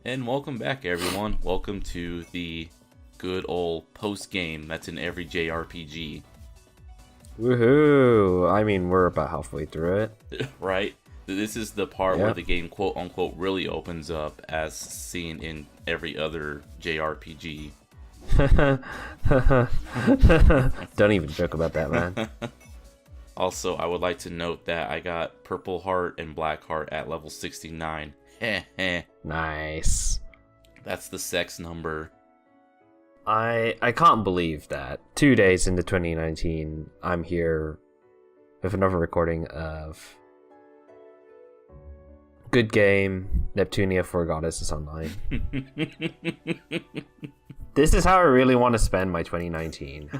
And welcome back, everyone. Welcome to the good old post-game that's in every JRPG. Woohoo! I mean, we're about halfway through it. Right? This is the part where the game, quote-unquote, really opens up as seen in every other JRPG. Don't even joke about that, man. Also, I would like to note that I got Purple Heart and Black Heart at level 69. Nice. That's the sex number. I can't believe that 2 days into 2019, I'm here with another recording of Good Game, Neptunia for Goddesses Online. This is how I really want to spend my 2019.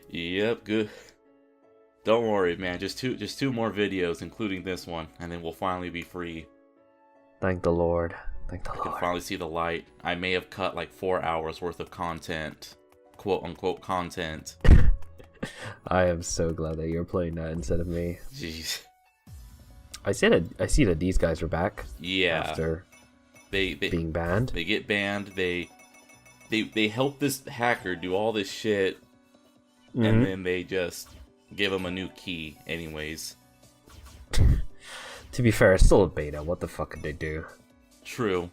Yep, good. Don't worry, man. Just two more videos, including this one, and then we'll finally be free. Thank the Lord. Thank the I Lord. can finally see the light. I may have cut like 4 hours worth of content, quote unquote content. I am so glad that you're playing that instead of me. Jeez. I see that these guys are back. Yeah. After they being banned. They get banned. They help this hacker do all this shit, and then they just give him a new key anyways. To be fair, it's still a beta. What the fuck could they do? True.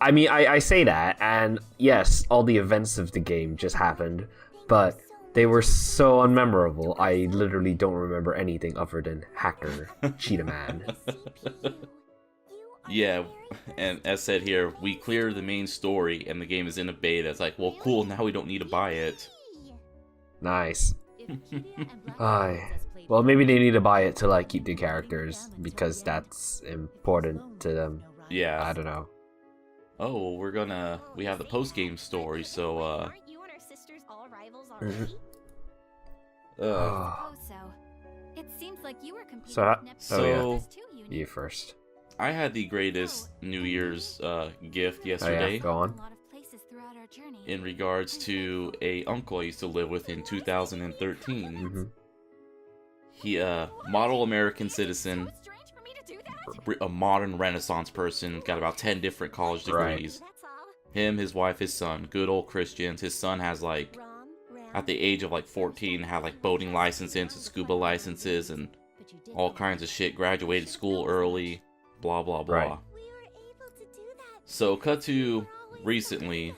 I mean, I say that, and yes, all the events of the game just happened, but they were so unmemorable, I literally don't remember anything other than Hacker, Cheetah Man. Yeah, and as said here, we clear the main story, and the game is in a beta. It's like, well, cool, now we don't need to buy it. Nice. Aye. Well, maybe they need to buy it to, like, keep the characters, because that's important to them. Yeah. I don't know. Oh, well, we have the post-game story, so, Aren't you and our sisters all rivals already? It seems like you were competing So, You first. I had the greatest New Year's gift yesterday. Oh, yeah, go on. In regards to a uncle I used to live with in 2013. He, model American citizen, a modern Renaissance person, got about 10 different college degrees. Him, his wife, his son, good old Christians. His son has, like, at the age of, like, 14, had, like, boating licenses and scuba licenses and all kinds of shit. Graduated school early, blah, blah, blah. Right. So, cut to recently,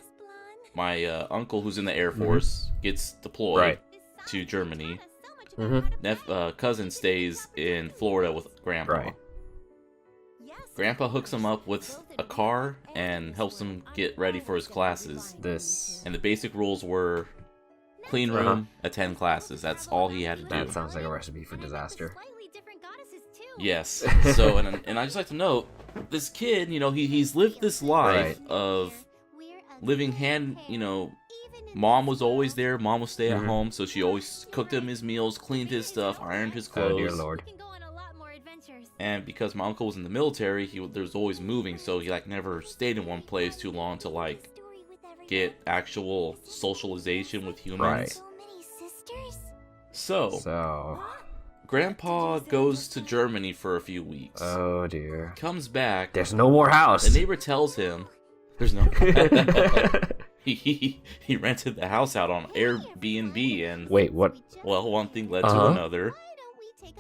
my uncle, who's in the Air Force, gets deployed to Germany. Cousin stays in Florida with Grandpa. Right. Grandpa hooks him up with a car and helps him get ready for his classes. And the basic rules were clean room, attend classes. That's all he had to do. That sounds like a recipe for disaster. Yes. So, and I just like to note, this kid, you know, he's lived this life of living hand, you know, Mom was always there. Mom would stay at home, so she always cooked him his meals, cleaned his stuff, ironed his clothes. Oh, dear Lord. And because my uncle was in the military, there's always moving, so he like never stayed in one place too long to like get actual socialization with humans. Right. So Grandpa goes to Germany for a few weeks. Oh dear. Comes back. There's no more house. The neighbor tells him there's no. He rented the house out on Airbnb and wait, what? Well, one thing led to another.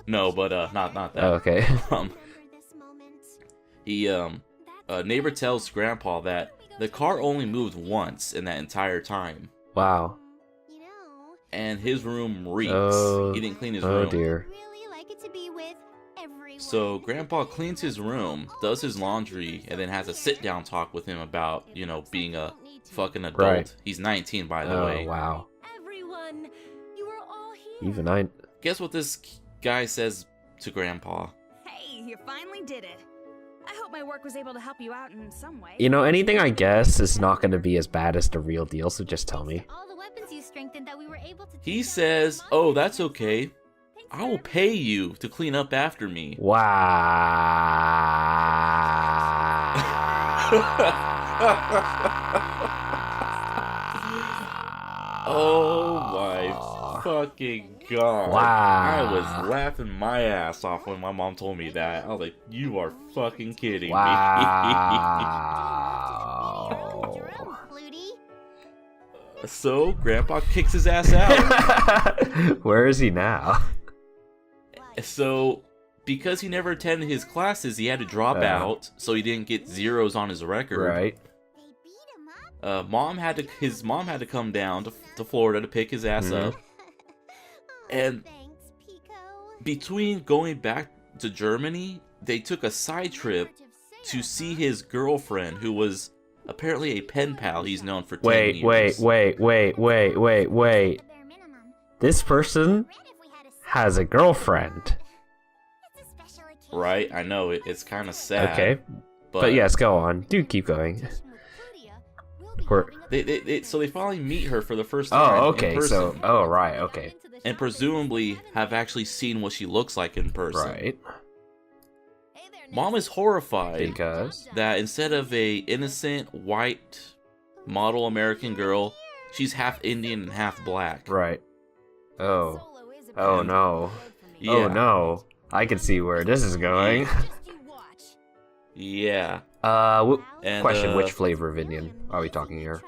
No, but not that. Oh, okay. Neighbor tells Grandpa that the car only moved once in that entire time. Wow. And his room reeks. He didn't clean his room. Oh dear. So Grandpa cleans his room, does his laundry, and then has a sit-down talk with him about, you know, being a fucking adult. Right. He's 19, by the way. Oh, wow. Everyone, you are all here. Even I... Guess what this guy says to Grandpa? Hey, you finally did it. I hope my work was able to help you out in some way. You know, anything I guess is not going to be as bad as the real deal, so just tell me. He says, oh, that's okay. I will pay you to clean up after me. Wow. Oh my fucking god. Wow. I was laughing my ass off when my mom told me that. I was like, you are fucking kidding me. Wow. So Grandpa kicks his ass out. Where is he now? So, because he never attended his classes, he had to drop out, so he didn't get zeros on his record. Right. His mom had to come down to Florida to pick his ass up. And between going back to Germany, they took a side trip to see his girlfriend, who was apparently a pen pal he's known for 10 years. Wait. This person has a girlfriend. Right, I know, it's kind of sad. Okay. But yes, go on. Do keep going. So they finally meet her for the first time. Oh, okay. In person, Right, okay. and presumably have actually seen what she looks like in person. Right. Mom is horrified Because that instead of a innocent white model American girl, she's half Indian and half black. right. Oh no. Yeah. Oh no. I can see where this is going. Yeah. And, question: which flavor of Indian are we talking here?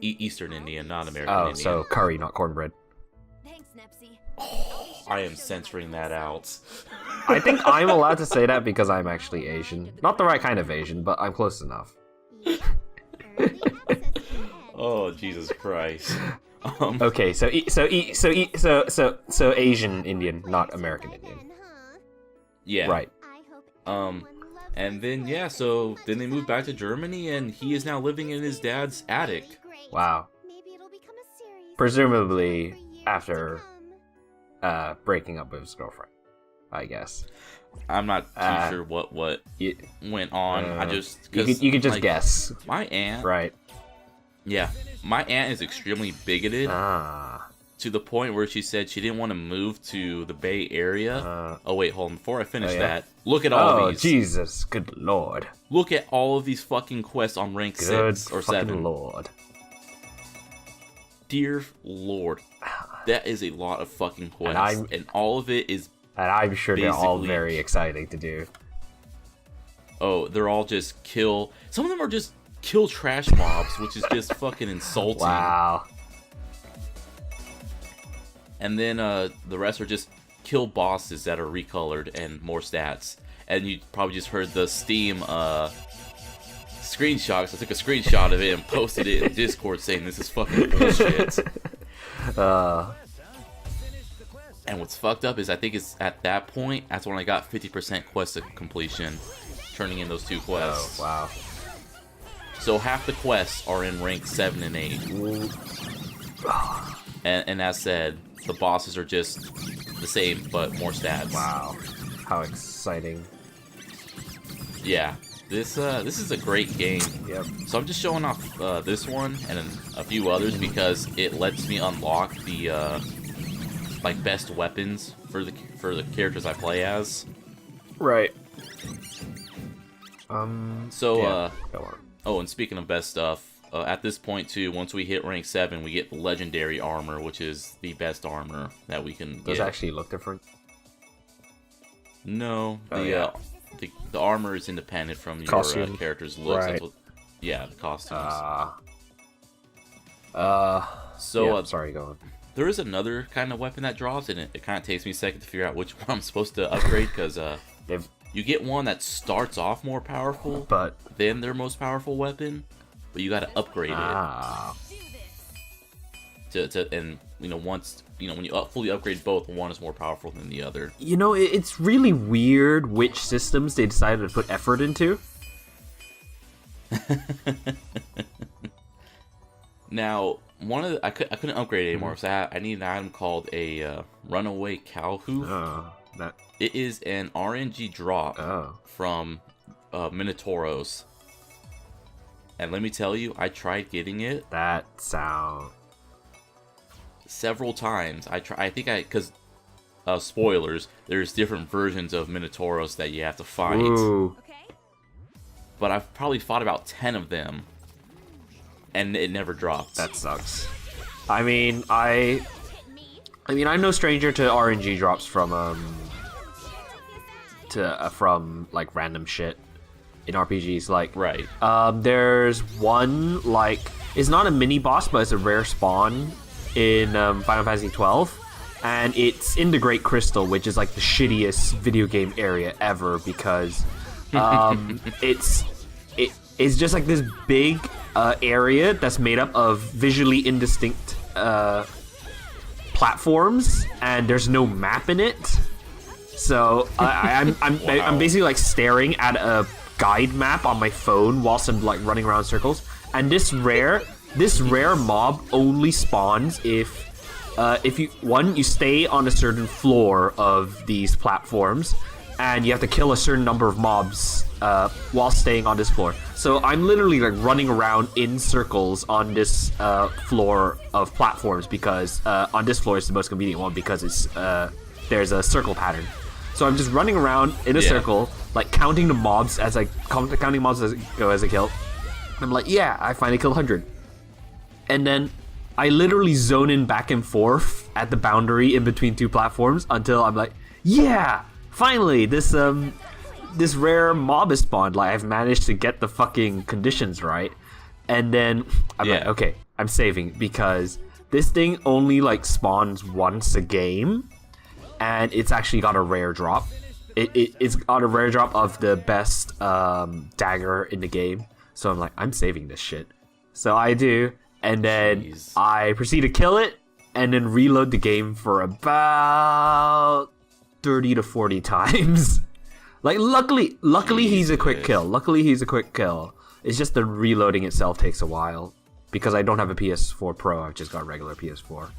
Eastern Indian, not American Oh, Indian. so curry, not cornbread. I am censoring that out. I think I'm allowed to say that because I'm actually Asian. Not the right kind of Asian, but I'm close enough. Oh, Jesus Christ. Okay, so Asian Indian, not American Indian. Yeah. Right. And then so then they moved back to Germany, and he is now living in his dad's attic. Wow. Presumably after breaking up with his girlfriend, I guess. I'm not too sure what went on. I just you could just guess. My aunt, right? Yeah, my aunt is extremely bigoted to the point where she said she didn't want to move to the Bay Area. Oh wait, hold on. Before I finish that, look at all these. Oh Jesus, good lord! Look at all of these fucking quests on rank 6 or 7. Lord. Dear Lord, that is a lot of fucking quests, and all of it is. And I'm sure they're all very exciting to do. Oh, they're all just kill. Some of them are just kill trash mobs, which is just fucking insulting. Wow. And then the rest are just kill bosses that are recolored and more stats. And you probably just heard the Steam screenshot. So I took a screenshot of it and posted it in Discord saying this is fucking bullshit. And what's fucked up is I think it's at that point, that's when I got 50% quest completion, turning in those 2 quests. Oh, wow. So half the quests are in rank 7 and 8. And as said, the bosses are just the same, but more stats. Wow. How exciting. Yeah. This is a great game. Yep. So I'm just showing off this one and a few others because it lets me unlock the like best weapons for the characters I play as. Right. So yeah. Go on. Oh, and speaking of best stuff, at this point too, once we hit rank 7, we get legendary armor, which is the best armor that we can get. Does it actually look different? No, the armor is independent from your character's looks. Right. The costumes. Sorry, go on. There is another kind of weapon that drops, and it kind of takes me a second to figure out which one I'm supposed to upgrade, because you get one that starts off more powerful than their most powerful weapon, but you got to upgrade it. And once when you fully upgrade both, one is more powerful than the other. It's really weird which systems they decided to put effort into. Now, I couldn't upgrade it anymore, so I need an item called a runaway cow hoof. It is an RNG drop from Minotauros. And let me tell you, I tried getting it. That sound. Several times. Because spoilers, there's different versions of Minotauros that you have to fight. Ooh. But I've probably fought about 10 of them, and it never dropped. That sucks. I mean, I'm no stranger to RNG drops from like random shit in RPGs. Like, right. There's one like It's not a mini boss, but it's a rare spawn in Final Fantasy 12, and it's in the Great Crystal, which is like the shittiest video game area ever because it's just like this big area that's made up of visually indistinct platforms, and there's no map in it. So I'm basically like staring at a guide map on my phone whilst I'm like running around in circles. And this rare mob only spawns if you stay on a certain floor of these platforms, and you have to kill a certain number of mobs while staying on this floor. So I'm literally like running around in circles on this floor of platforms because on this floor is the most convenient one because it's there's a circle pattern. So I'm just running around in a circle, like counting the mobs as I go as I kill. I'm like, yeah, I finally killed 100. And then I literally zone in back and forth at the boundary in between two platforms until I'm like, yeah, finally, this rare mob is spawned. Like, I've managed to get the fucking conditions right. And then I'm like, okay, I'm saving because this thing only like spawns once a game, and it's actually got a rare drop. It's got a rare drop of the best dagger in the game. So I'm like, I'm saving this shit. So I do, and then I proceed to kill it, and then reload the game for about 30 to 40 times. Like, luckily he's a quick kill. Luckily he's a quick kill. It's just the reloading itself takes a while because I don't have a PS4 Pro. I've just got a regular PS4,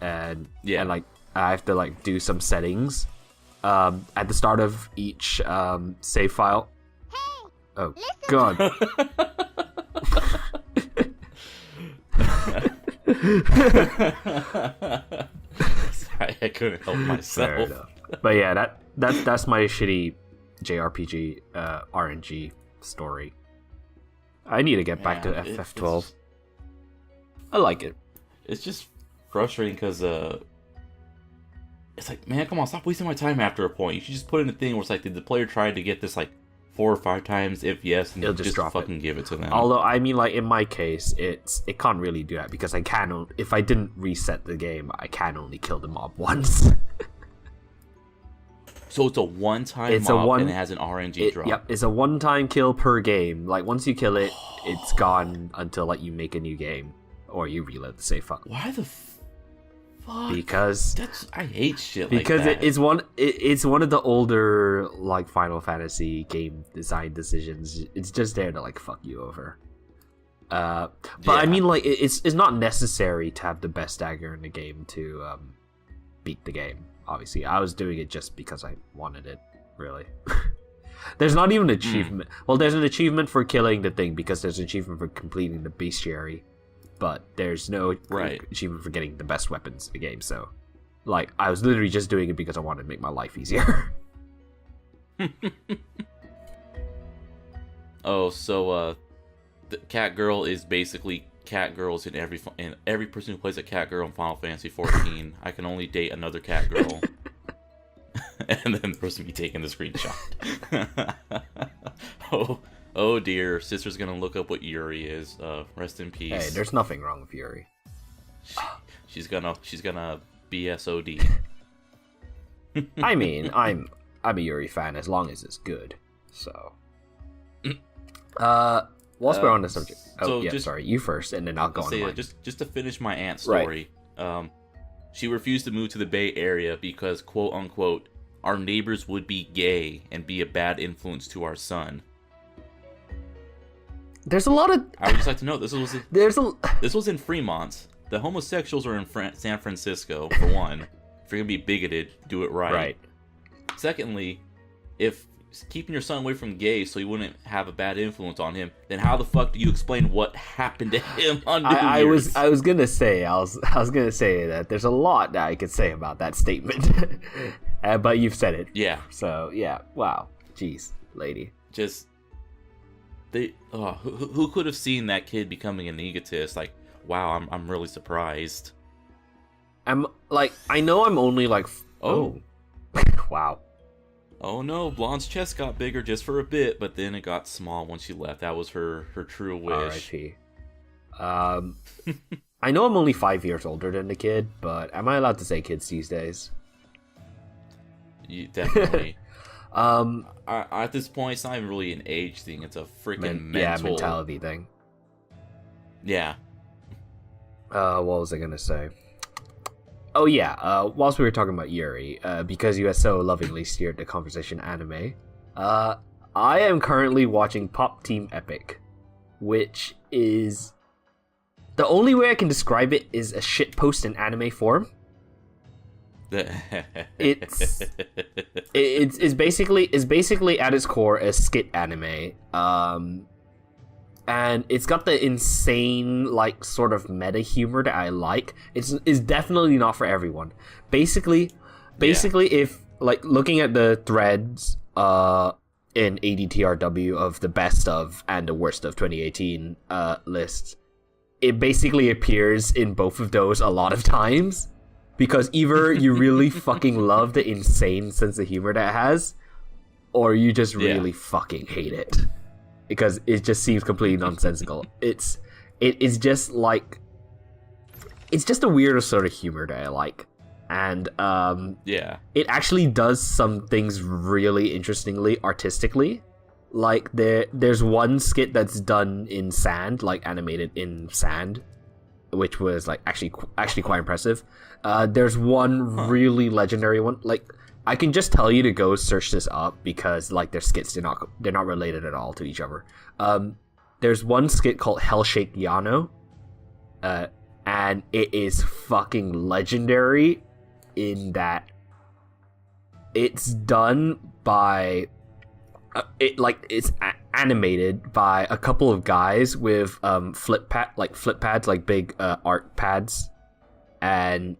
and like I have to like do some settings at the start of each save file. Oh God. Sorry, I couldn't help myself. But yeah, that's my shitty JRPG RNG story. I need to get back to FF12. I like it. It's just frustrating because it's like, man, come on, stop wasting my time after a point. You should just put in a thing where it's like, did the player try to get this like 4 or 5 times? If yes, and just fucking give it to them. Although, I mean, like in my case, it can't really do that because if I didn't reset the game, I can only kill the mob once. So it's a one-time mob and it has an RNG drop. Yep, it's a one-time kill per game. Like once you kill it, it's gone until like you make a new game or you reload the save file. Why the fuck? Because I hate shit because like that. it's one of the older like Final Fantasy game design decisions. It's just there to like fuck you over. But I mean, like it's not necessary to have the best dagger in the game to beat the game. Obviously, I was doing it just because I wanted it. Really, there's not even an achievement. Well, there's an achievement for killing the thing because there's an achievement for completing the bestiary. But there's no achievement for getting the best weapons in the game. So, like, I was literally just doing it because I wanted to make my life easier. Oh, so the cat girl is basically cat girls in every person who plays a cat girl in Final Fantasy 14. I can only date another cat girl. And then the person be taking the screenshot. Oh dear, sister's gonna look up what Yuri is. Rest in peace. Hey, there's nothing wrong with Yuri. She's gonna BSOD. I mean, I'm a Yuri fan as long as it's good. So, whilst we're on the subject, sorry, you first, and then I'll go on. Mine. Just to finish my aunt's story. Right. She refused to move to the Bay Area because, quote unquote, our neighbors would be gay and be a bad influence to our son. There's a lot of. I would just like to know this was in Fremont. The homosexuals are in San Francisco. For one, if you're gonna be bigoted, do it right. Right. Secondly, if keeping your son away from gays so he wouldn't have a bad influence on him, then how the fuck do you explain what happened to him on New Year's? I was gonna say that there's a lot that I could say about that statement, but you've said it. Yeah. So yeah. Wow. Jeez, lady. Just. Who could have seen that kid becoming an egotist? Like, wow, I'm really surprised. I'm like, I know I'm only like, wow. Oh no, Blonde's chest got bigger just for a bit, but then it got small when she left. That was her true wish. R.I.P. I know I'm only 5 years older than the kid, but am I allowed to say kids these days? You definitely. At this point, it's not even really an age thing. It's a freaking mentality thing. Yeah. What was I gonna say? Oh yeah, whilst we were talking about Yuri, because you had so lovingly steered the conversation anime, I am currently watching Pop Team Epic, which is... The only way I can describe it is a shitpost in anime form. It's basically at its core a skit anime, and it's got the insane like sort of meta humor that I like. It's definitely not for everyone. Basically, if like looking at the threads in ADTRW of the best of and the worst of 2018 lists, it basically appears in both of those a lot of times. Because either you really fucking love the insane sense of humor that it has, or you just really fucking hate it. Because it just seems completely nonsensical. It is just like... It's just a weird sort of humor that I like. And it actually does some things really interestingly, artistically. Like, there's one skit that's done in sand, like animated in sand, which was like actually quite impressive. There's one really legendary one. Like, I can just tell you to go search this up because like their skits they're not related at all to each other. There's one skit called Hell Shake Yano, and it is fucking legendary in that it's done by it's animated by a couple of guys with flip pads, like big art pads, and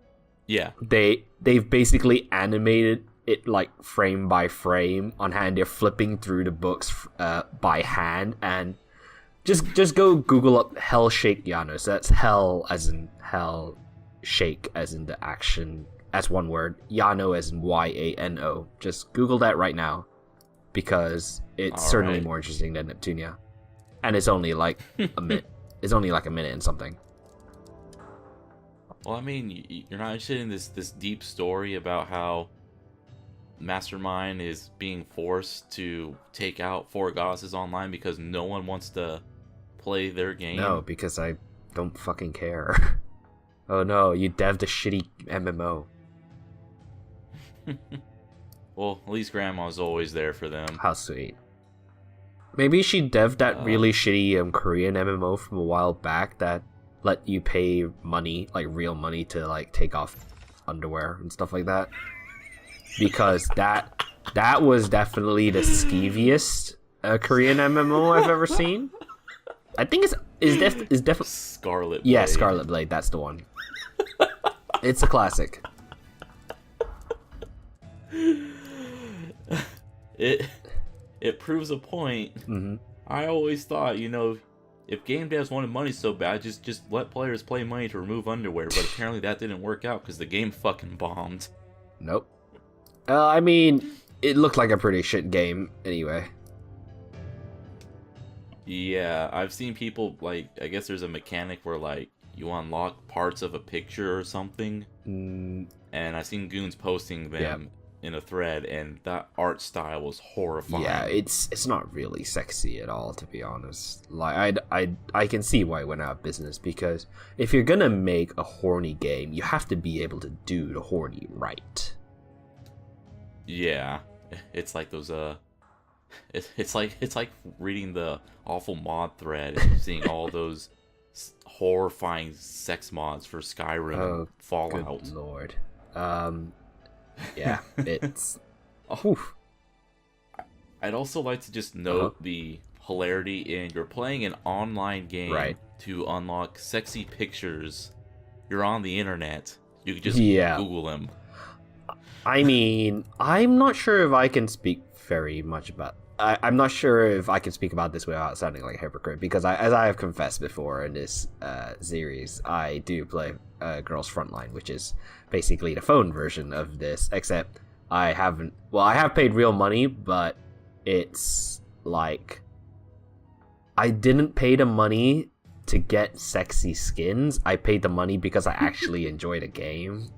they've basically animated it like frame by frame on hand. They're flipping through the books by hand, and just go Google up Hell Shake Yano. So that's hell as in hell, shake as in the action as one word, Yano as in YANO. Just Google that right now, because it's certainly more interesting than Neptunia, and it's only like a minute. It's only like a minute and something. Well, I mean, you're not interested in this deep story about how Mastermind is being forced to take out four goddesses online because no one wants to play their game? No, because I don't fucking care. Oh no, you dev'd a shitty MMO. Well, at least Grandma's always there for them. How sweet. Maybe she dev'd that really shitty Korean MMO from a while back that let you pay money, like real money, to like take off underwear and stuff like that. Because that was definitely the skeeviest Korean MMO I've ever seen. I think it's definitely Scarlet Blade. Yeah, Scarlet Blade, that's the one. It's a classic. It proves a point. Mm-hmm. I always thought, if game devs wanted money so bad, just let players play money to remove underwear. But apparently that didn't work out because the game fucking bombed. Nope. I mean, it looked like a pretty shit game anyway. Yeah, I've seen people, I guess there's a mechanic where, you unlock parts of a picture or something. And I've seen goons posting them in a thread, and that art style was horrifying. Yeah, it's not really sexy at all, to be honest. I can see why it went out of business, because if you're gonna make a horny game, you have to be able to do the horny right. Yeah, it's like those it's like reading the awful mod thread and seeing all those horrifying sex mods for Skyrim and Fallout. Good lord. Yeah, it's... Oof. I'd also like to just note the hilarity in you're playing an online game to unlock sexy pictures. You're on the internet. You could just Google them. I mean, I'm not sure if I can speak very much about... I'm not sure if I can speak about this without sounding like a hypocrite, because as I have confessed before in this series, I do play Girls Frontline, which is basically the phone version of this, except I have paid real money, but it's like I didn't pay the money to get sexy skins, I paid the money because I actually enjoyed a game.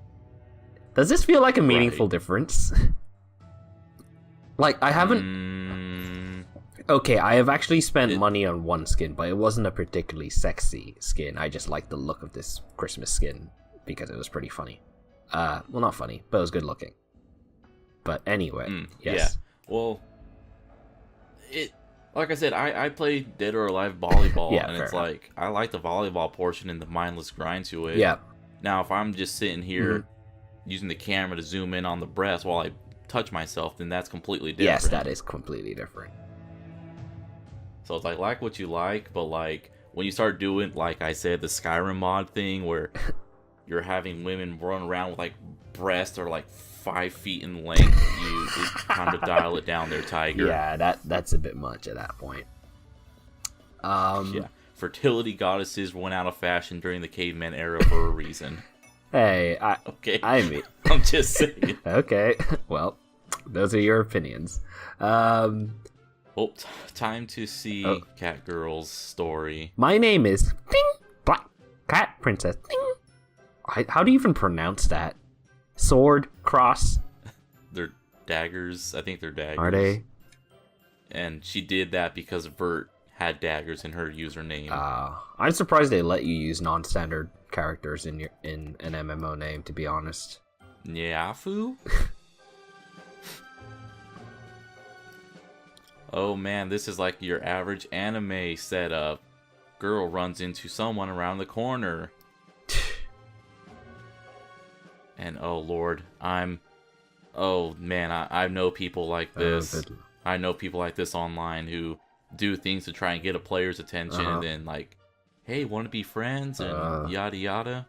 Does this feel like a meaningful difference? Like, I haven't... Okay, I have actually spent money on one skin, but it wasn't a particularly sexy skin. I just liked the look of this Christmas skin because it was pretty funny. Well, not funny, but it was good looking. But anyway, yes. Yeah. Well, like I said, I play Dead or Alive volleyball, and it's like, I like the volleyball portion and the mindless grind to it. Yeah. Now, if I'm just sitting here using the camera to zoom in on the breast while I touch myself, then that's completely different. Yes, that is completely different. So it's like what you like, but like when you start doing, like I said, the Skyrim mod thing where you're having women run around with like breasts or like 5 feet in length, you kind of dial it down there, Tiger. Yeah, that's a bit much at that point. Yeah, fertility goddesses went out of fashion during the caveman era for a reason. Hey, I mean, I'm just saying. Okay, well, those are your opinions. Well, time to see Catgirl's story. My name is Black Cat Princess. How do you even pronounce that? Sword, cross. They're daggers. I think they're daggers. Are they? And she did that because Vert had daggers in her username. I'm surprised they let you use non-standard characters in an MMO name, to be honest. Nyafu? Oh man, this is like your average anime setup. Girl runs into someone around the corner. And oh lord, oh man, I know people like this. I know people like this online who do things to try and get a player's attention and then like, hey, want to be friends and yada yada.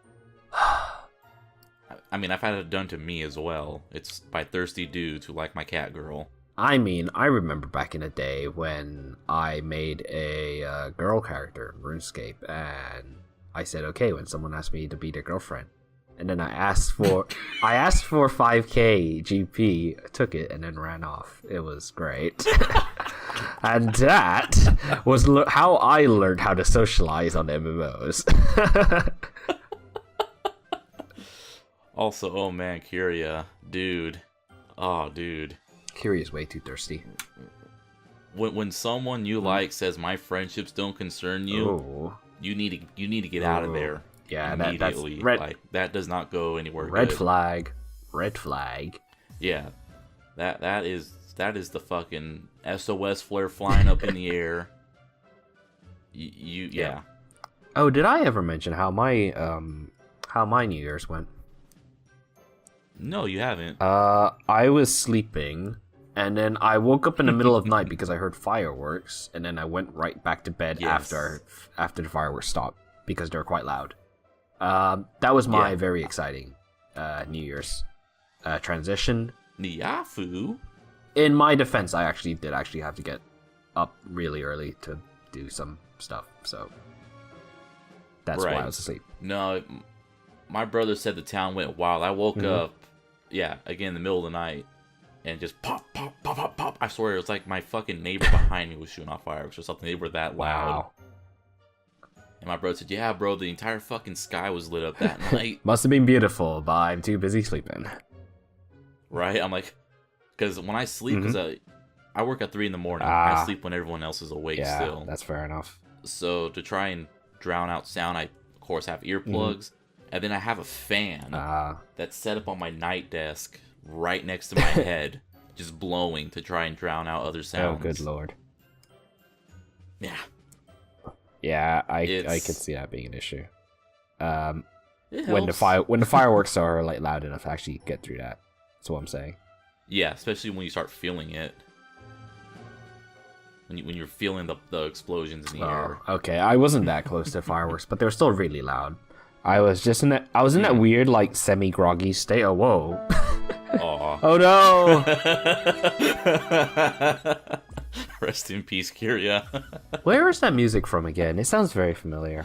I mean, I've had it done to me as well. It's by thirsty dudes who like my cat girl. I mean, I remember back in the day when I made a girl character in RuneScape, and I said okay when someone asked me to be their girlfriend, and then I asked for 5k GP, took it, and then ran off. It was great, and that was how I learned how to socialize on MMOs. Also, oh man, Kyria, dude. Oh, dude. Kyria's way too thirsty. When someone you like says my friendships don't concern you, you need to get out of there. Yeah, immediately. Like that does not go anywhere. Red good. flag. Red flag. Yeah, that is the fucking SOS flare flying up in the air. Yeah. Oh, did I ever mention how my New Year's went? No, you haven't. I was sleeping, and then I woke up in the middle of the night because I heard fireworks, and then I went right back to bed after the fireworks stopped because they're quite loud. That was my very exciting New Year's transition. Nyafu? In my defense, I did have to get up really early to do some stuff, so that's why I was asleep. No, my brother said the town went wild. I woke up, again in the middle of the night, and just pop, pop, pop, pop, pop. I swear it was like my fucking neighbor behind me was shooting off fireworks or something. They were that loud. Wow. And my brother said, yeah, bro, the entire fucking sky was lit up that night. Must have been beautiful, but I'm too busy sleeping. Right? I'm like, because when I sleep, because I work at 3 in the morning. I sleep when everyone else is awake still. That's fair enough. So to try and drown out sound, I, of course, have earplugs. And then I have a fan that's set up on my night desk right next to my head, just blowing to try and drown out other sounds. Oh, good lord. Yeah. Yeah, I could see that being an issue. When the fireworks are like loud enough to actually get through that. That's what I'm saying. Yeah, especially when you start feeling it. When you're feeling the explosions in the air. Okay, I wasn't that close to fireworks, but they were still really loud. I was in that weird, like, semi-groggy state. Oh, whoa. Aww. Oh, no. Rest in peace, Kyria. Where is that music from again? It sounds very familiar.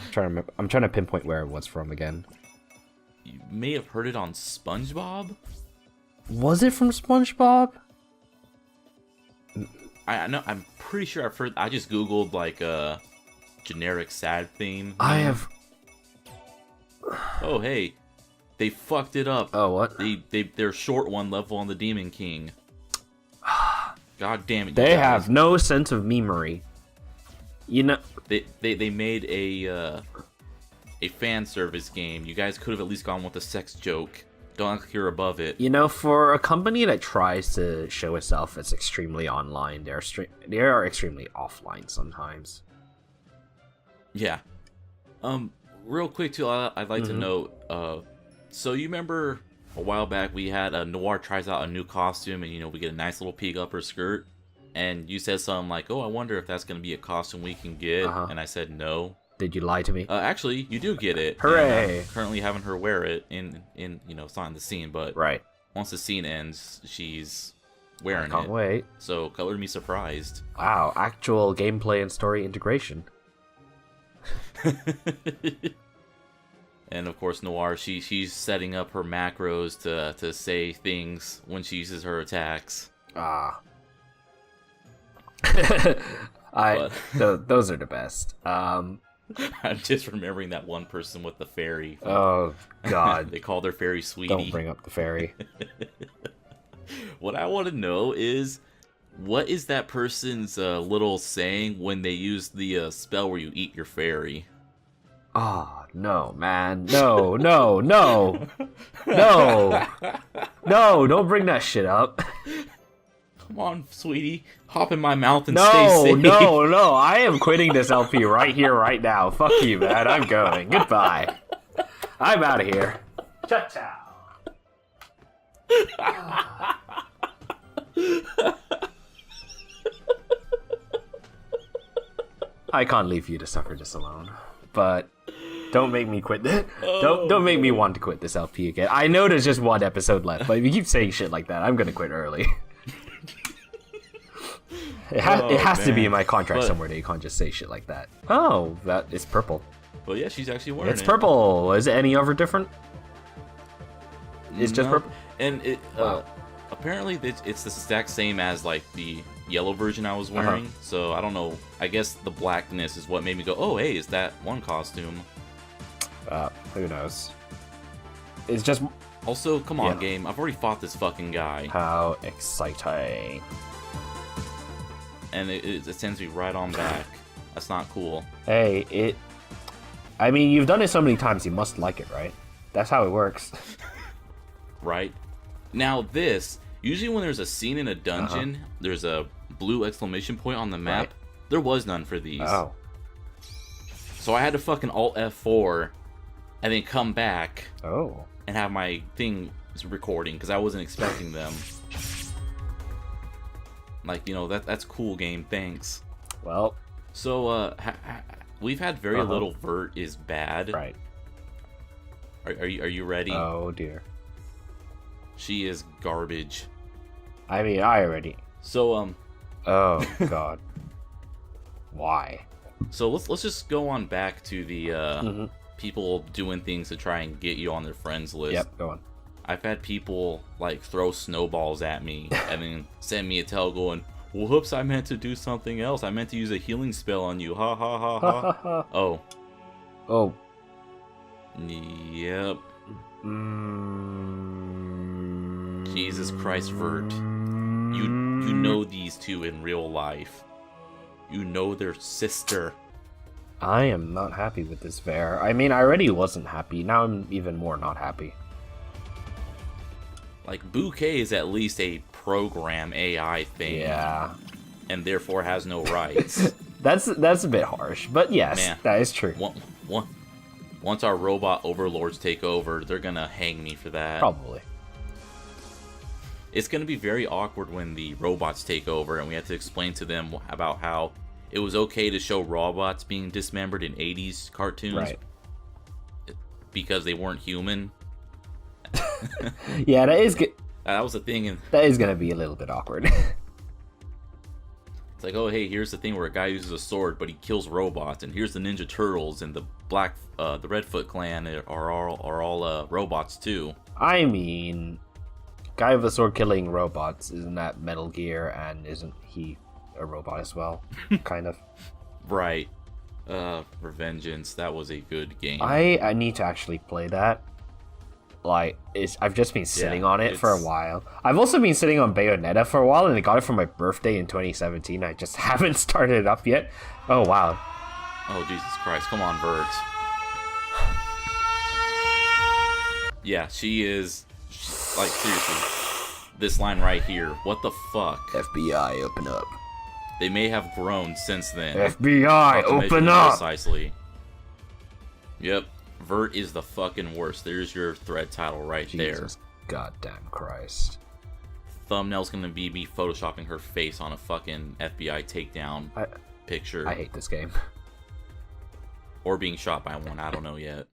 I'm trying to pinpoint where it was from again. You may have heard it on SpongeBob? Was it from SpongeBob? I know. I'm pretty sure I've heard. I just googled like generic sad theme. I have. Oh hey, they fucked it up. Oh what? They're short one level on the Demon King. God damn it! They have no sense of memory. You know. They made a fan service game. You guys could have at least gone with a sex joke. Don't act like you're above it. You know, for a company that tries to show itself as extremely online, they are extremely offline sometimes. Yeah. Real quick too, I'd like to note. So you remember a while back we had Noir tries out a new costume, and we get a nice little peek up her skirt, and you said something like, "Oh, I wonder if that's gonna be a costume we can get," and I said no. Did you lie to me? Actually, you do get it. Hooray! I'm currently having her wear it in it's not in the scene, but right. Once the scene ends, she's wearing it. Can't wait. So color me surprised. Wow, actual gameplay and story integration. And of course, Noir, she's setting up her macros to say things when she uses her attacks. Ah. Those are the best. I'm just remembering that one person with the fairy. Oh, God. They call their fairy Sweetie. Don't bring up the fairy. What I want to know is, what is that person's little saying when they use the spell where you eat your fairy? Oh, no, man. No. No, don't bring that shit up. Come on, Sweetie. Hop in my mouth and stay safe. No. I am quitting this LP right here, right now. Fuck you, man. I'm going. Goodbye. I'm out of here. Ciao. I can't leave you to suffer this alone. But don't make me quit this. Don't make me want to quit this LP again. I know there's just one episode left, but if you keep saying shit like that, I'm gonna quit early. It has to be in my contract somewhere that you can't just say shit like that. Oh, that is purple. Well, yeah, she's actually wearing it. It's purple. Is it any other different? It's just purple. And it apparently it's the exact same as like the yellow version I was wearing. So I don't know. I guess the blackness is what made me go, oh, hey, is that one costume? Who knows? It's just. Also, come on, game. I've already fought this fucking guy. How exciting! And it sends me right on back. That's not cool. Hey, I mean, you've done it so many times, you must like it, right? That's how it works. Right? Now this, usually when there's a scene in a dungeon, there's a blue exclamation point on the map. Right. There was none for these. Oh. So I had to fucking Alt F4 and then come back. Oh. And have my thing recording, because I wasn't expecting them. Like, that's cool, game. Thanks. Well. So, we've had very little Vert is bad. Right. Are you ready? Oh, dear. She is garbage. I mean, I already. So, Oh, God. Why? So, let's just go on back to the, people doing things to try and get you on their friends list. Yep, go on. I've had people like throw snowballs at me and then send me a tell going, well, whoops, I meant to do something else. I meant to use a healing spell on you. Ha ha ha ha. Oh. Yep. Jesus Christ, Vert. You know these two in real life. You know their sister. I am not happy with this Vert. I mean, I already wasn't happy. Now I'm even more not happy. Like, Bouquet is at least a program AI thing. Yeah. And therefore has no rights. That's a bit harsh, but yes, man, that is true. Once our robot overlords take over, they're gonna hang me for that. Probably. It's gonna be very awkward when the robots take over and we have to explain to them about how it was okay to show robots being dismembered in 80s cartoons. Right. Because they weren't human. Yeah, that is good. That was the thing. That is going to be a little bit awkward. It's like, oh, hey, here's the thing where a guy uses a sword, but he kills robots. And here's the Ninja Turtles and the the Redfoot clan are all robots too. I mean, guy with a sword killing robots, isn't that Metal Gear? And isn't he a robot as well? Kind of. Right. Revengeance. That was a good game. I need to actually play that. Like, I've just been sitting on it for a while. I've also been sitting on Bayonetta for a while, and I got it for my birthday in 2017. I just haven't started it up yet. Oh, wow. Oh, Jesus Christ. Come on, Vert. Yeah, she is... Like, seriously. This line right here. What the fuck? FBI, open up. They may have grown since then. FBI, open up! Precisely. Yep. Vert is the fucking worst. There's your thread title right Jesus goddamn Christ. Thumbnail's gonna be me photoshopping her face on a fucking FBI takedown picture. I hate this game. Or being shot by one, I don't know yet.